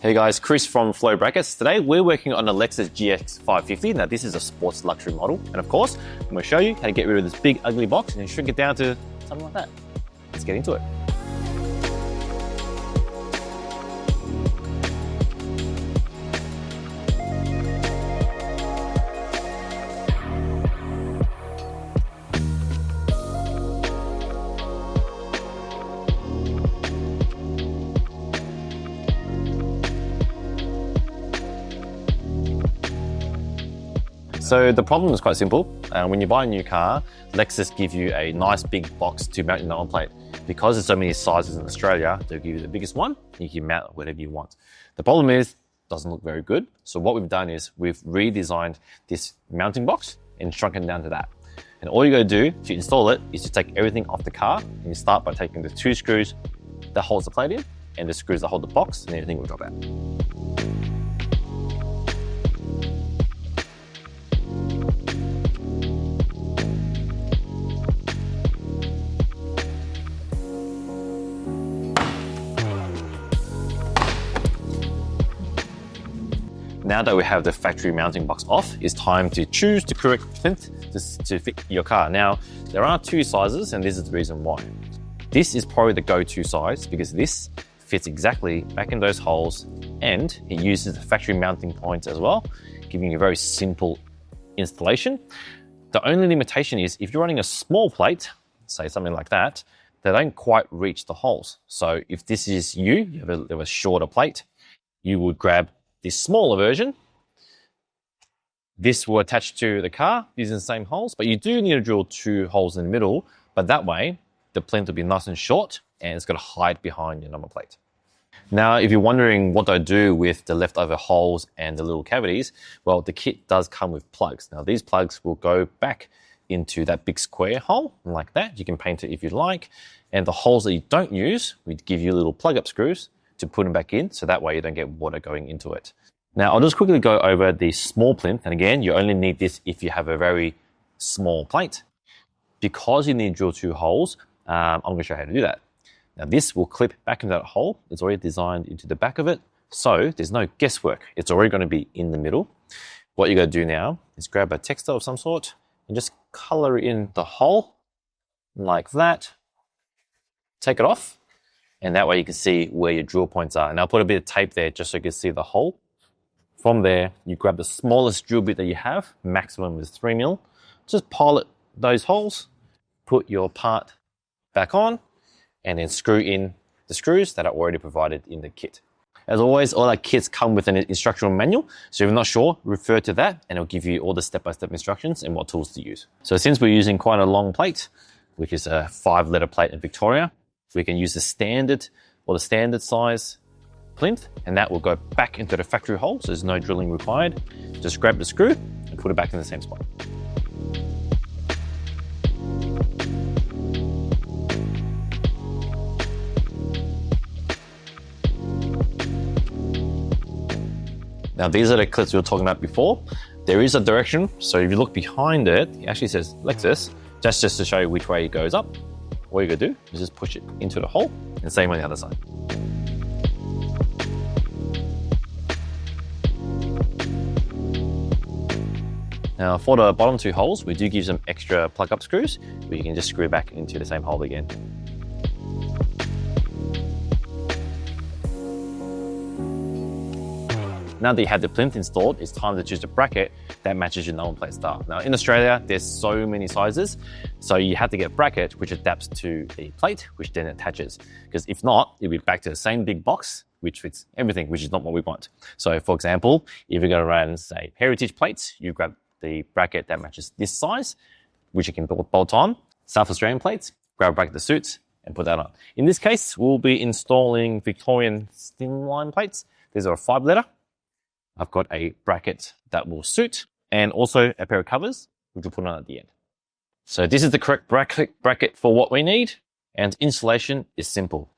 Hey guys, Chris from Flow Brackets. Today we're working on a Lexus GX 550. Now this is a sports luxury model. And of course, I'm going to show you how to get rid of this big ugly box and shrink it down to something like that. Let's get into it. So the problem is quite simple. When you buy a new car, Lexus give you a nice big box to mount your number plate. Because there's so many sizes in Australia, they'll give you the biggest one, you can mount whatever you want. The problem is, it doesn't look very good. So what we've done is we've redesigned this mounting box and shrunk it down to that. And all you gotta do to install it is to take everything off the car, and you start by taking the 2 screws that holds the plate in, and the screws that hold the box, and everything will drop out. Now that we have the factory mounting box off, it's time to choose the correct plinth to fit your car. Now, there are 2 sizes, and this is the reason why. This is probably the go-to size because this fits exactly back in those holes, and it uses the factory mounting points as well, giving you a very simple installation. The only limitation is if you're running a small plate, say something like that, they don't quite reach the holes. So if this is you have a shorter plate, you would grab this smaller version. This will attach to the car using the same holes, but you do need to drill 2 holes in the middle, but that way the plinth will be nice and short and it's going to hide behind your number plate. Now, if you're wondering what I do with the leftover holes and the little cavities, well, the kit does come with plugs. Now, these plugs will go back into that big square hole like that. You can paint it if you like. And the holes that you don't use, we give you little plug-up screws to put them back in, so that way you don't get water going into it. Now, I'll just quickly go over the small plinth, and again, you only need this if you have a very small plate. Because you need to drill 2 holes, I'm going to show you how to do that. Now, this will clip back into that hole. It's already designed into the back of it, so there's no guesswork. It's already going to be in the middle. What you're going to do now is grab a textile of some sort and just color in the hole like that. Take it off. And that way you can see where your drill points are. And I'll put a bit of tape there just so you can see the hole. From there, you grab the smallest drill bit that you have, maximum is 3mm. Just pilot those holes, put your part back on, and then screw in the screws that are already provided in the kit. As always, all our kits come with an instructional manual. So if you're not sure, refer to that and it'll give you all the step-by-step instructions and what tools to use. So since we're using quite a long plate, which is a 5-letter plate in Victoria, we can use the standard size plinth, and that will go back into the factory hole, so there's no drilling required. Just grab the screw and put it back in the same spot. Now, these are the clips we were talking about before. There is a direction, so if you look behind it, it actually says Lexus, just to show you which way it goes up. What you're gonna do is just push it into the hole, and same on the other side. Now, for the bottom 2 holes, we do give some extra plug-up screws, where you can just screw back into the same hole again. Now that you have the plinth installed, it's time to choose a bracket that matches your number plate style. Now, in Australia, there's so many sizes, so you have to get a bracket which adapts to the plate, which then attaches. Because if not, you'll be back to the same big box, which fits everything, which is not what we want. So, for example, if you're going to run, say, heritage plates, you grab the bracket that matches this size, which you can bolt on. South Australian plates, grab a bracket that suits and put that on. In this case, we'll be installing Victorian slimline plates. These are a 5-letter. I've got a bracket that will suit, and also a pair of covers, which we'll put on at the end. So this is the correct bracket for what we need, and installation is simple.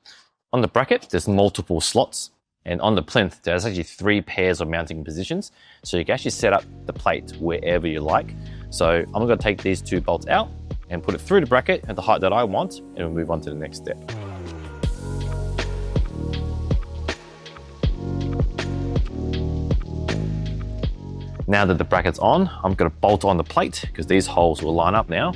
On the bracket, there's multiple slots, and on the plinth, there's actually 3 pairs of mounting positions, so you can actually set up the plate wherever you like. So I'm going to take these 2 bolts out and put it through the bracket at the height that I want, and we'll move on to the next step. Now that the bracket's on, I'm gonna bolt on the plate because these holes will line up now.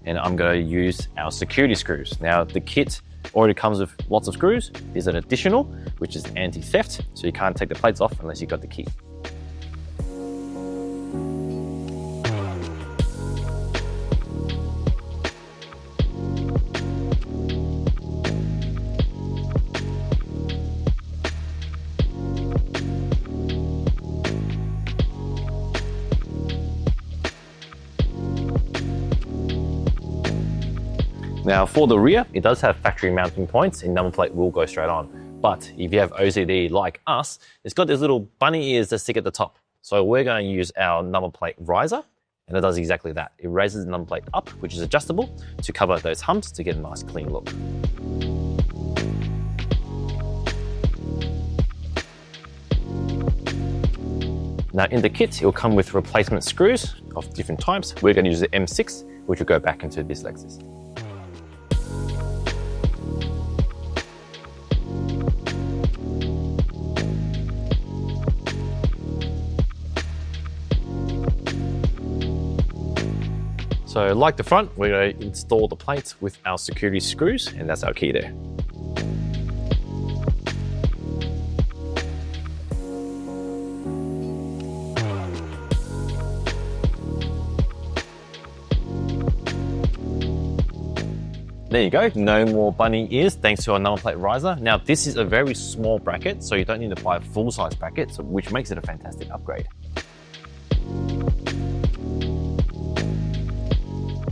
And I'm gonna use our security screws. Now the kit already comes with lots of screws. There's an additional, which is anti-theft. So you can't take the plates off unless you've got the key. Now for the rear, it does have factory mounting points and number plate will go straight on. But if you have OCD like us, it's got these little bunny ears that stick at the top. So we're going to use our number plate riser and it does exactly that. It raises the number plate up, which is adjustable to cover those humps to get a nice clean look. Now in the kit, it will come with replacement screws of different types. We're going to use the M6, which will go back into this Lexus. So like the front, we're going to install the plates with our security screws, and that's our key there. There you go, no more bunny ears thanks to our number plate riser. Now this is a very small bracket, so you don't need to buy a full-size bracket, which makes it a fantastic upgrade.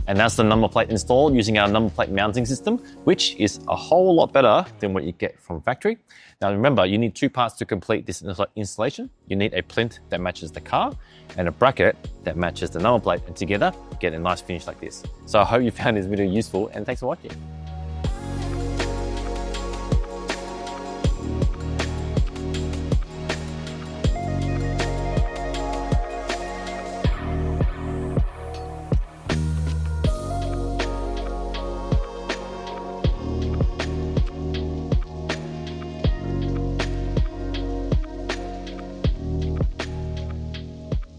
And that's the number plate installed using our number plate mounting system, which is a whole lot better than what you get from factory. Now remember, you need two parts to complete this installation. You need a plinth that matches the car and a bracket that matches the number plate, and together get a nice finish like this. So I hope you found this video useful and thanks for watching.